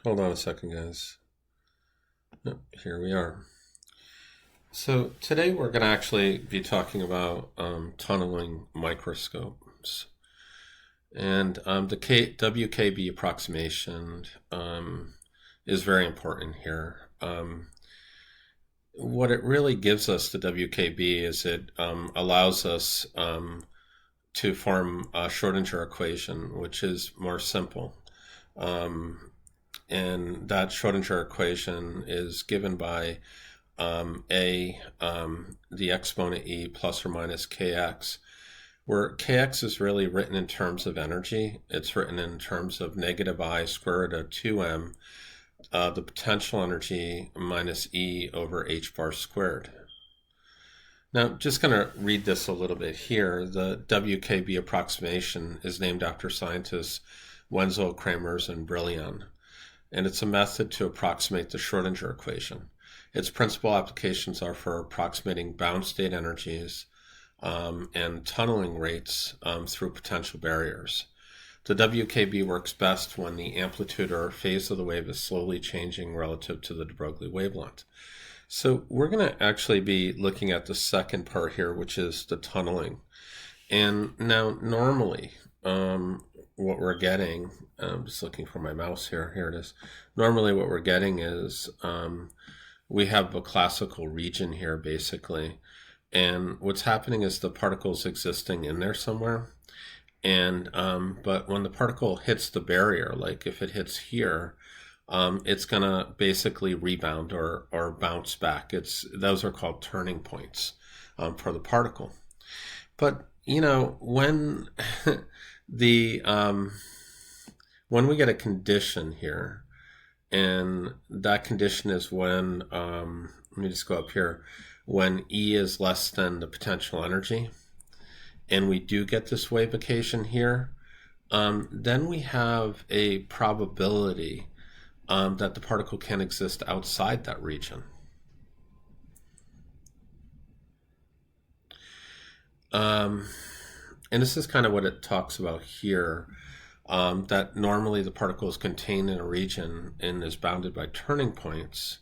Hold on a second, guys. Here we are. So today we're going to actually be talking about tunneling microscopes. And the WKB approximation is very important here. What it really gives us, the WKB, is it allows us to form a Schrodinger equation, which is more simple. And that Schrodinger equation is given by the exponent e plus or minus kx, where kx is really written in terms of energy. It's written in terms of negative I square root of 2m, the potential energy minus E over h bar squared. Now, just going to read this a little bit here. The WKB approximation is named after scientists Wenzel, Kramers, and Brilliant, and it's a method to approximate the Schrodinger equation. Its principal applications are for approximating bound state energies and tunneling rates through potential barriers. The WKB works best when the amplitude or phase of the wave is slowly changing relative to the de Broglie wavelength. So we're going to actually be looking at the second part here, which is the tunneling. And now normally what we're getting, I'm just looking for my mouse here, here it is. Normally what we're getting is we have a classical region here basically. And what's happening is the particle's existing in there somewhere. And but when the particle hits the barrier, like if it hits here, it's going to basically rebound or bounce back. Those are called turning points for the particle. But you know, when the when we get a condition here, and that condition is when let me just go up here, when E is less than the potential energy, and we do get this wave occasion here, then we have a probability that the particle can exist outside that region. And this is kind of what it talks about here, that normally the particle is contained in a region and is bounded by turning points.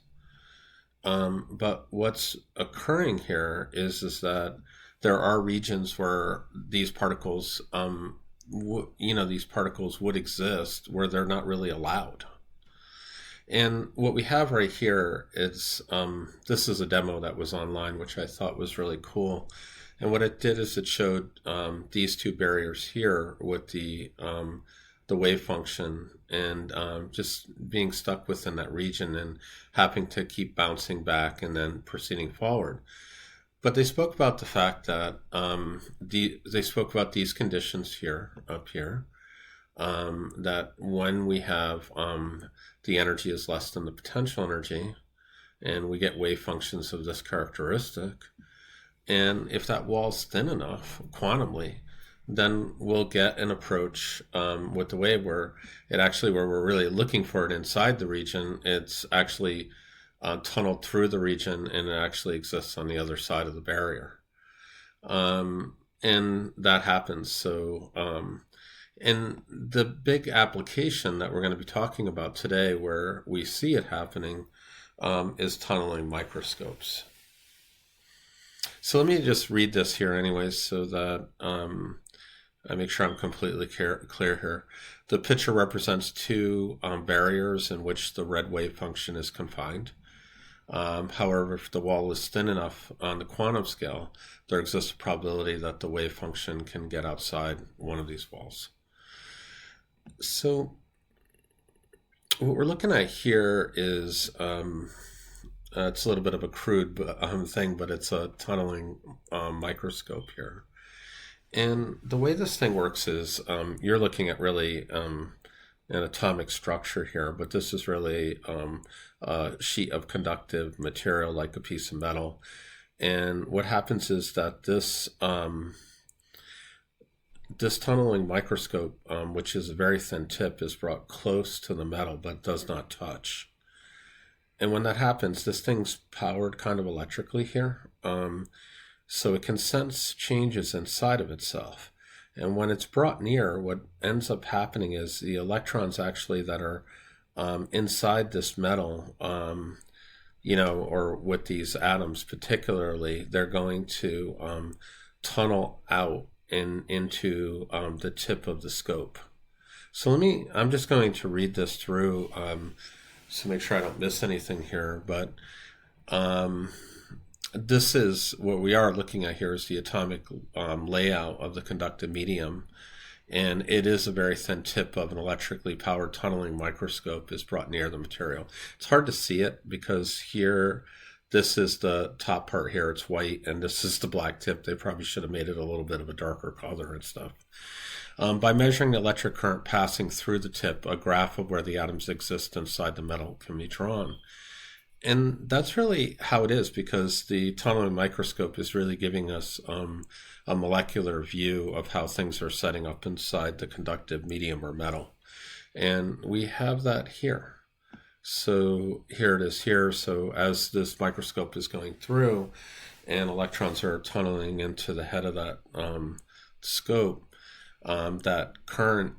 But what's occurring here is that there are regions where these particles, these particles would exist where they're not really allowed. And what we have right here is, this is a demo that was online, which I thought was really cool. And what it did is it showed these two barriers here with the wave function and just being stuck within that region and having to keep bouncing back and then proceeding forward. But they spoke about the fact that they spoke about these conditions here, up here, that when we have the energy is less than the potential energy, and we get wave functions of this characteristic, and if that wall's thin enough quantumly, then we'll get an approach with the wave where we're really looking for it inside the region, it's actually tunneled through the region and it actually exists on the other side of the barrier. And that happens. So, and the big application that we're going to be talking about today where we see it happening is tunneling microscopes. So let me just read this here anyways so that I make sure I'm completely clear here. The picture represents two barriers in which the red wave function is confined. However, if the wall is thin enough on the quantum scale, there exists a probability that the wave function can get outside one of these walls. So what we're looking at here is, it's a little bit of a crude thing, but it's a tunneling microscope here. And the way this thing works is you're looking at really an atomic structure here, but this is really a sheet of conductive material like a piece of metal. And what happens is that this tunneling microscope, which is a very thin tip, is brought close to the metal but does not touch. And when that happens, this thing's powered kind of electrically here. So it can sense changes inside of itself. And when it's brought near, what ends up happening is the electrons actually that are inside this metal, or with these atoms particularly, they're going to tunnel out into the tip of the scope. So I'm just going to read this through to make sure I don't miss anything here. But this is what we are looking at here is the atomic layout of the conductive medium. And it is a very thin tip of an electrically powered tunneling microscope is brought near the material. It's hard to see it because here, this is the top part here, it's white, and this is the black tip. They probably should have made it a little bit of a darker color and stuff. By measuring the electric current passing through the tip, a graph of where the atoms exist inside the metal can be drawn. And that's really how it is, because the tunneling microscope is really giving us a molecular view of how things are setting up inside the conductive medium or metal. And we have that here. So here it is here. So as this microscope is going through and electrons are tunneling into the head of that scope, that current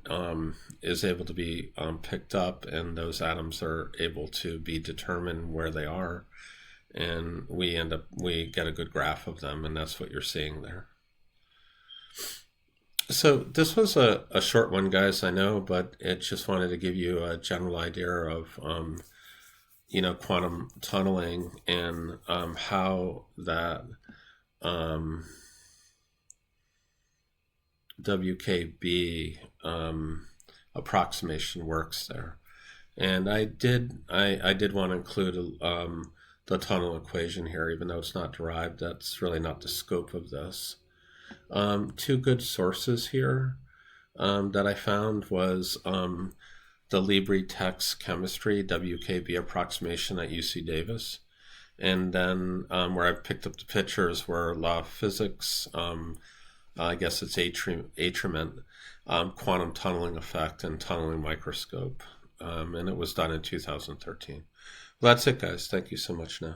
is able to be picked up, and those atoms are able to be determined where they are, and we get a good graph of them, and that's what you're seeing there. So this was a short one, guys, I know, but it just wanted to give you a general idea of quantum tunneling and how that WKB approximation works there. And I did want to include the tunnel equation here, even though it's not derived. That's really not the scope of this. Two good sources here that I found was the Libri Text Chemistry WKB approximation at UC Davis, and then where I picked up the pictures were Law of Physics, I guess it's Atriment, quantum tunneling effect, and tunneling microscope. And it was done in 2013. Well, that's it, guys. Thank you so much now.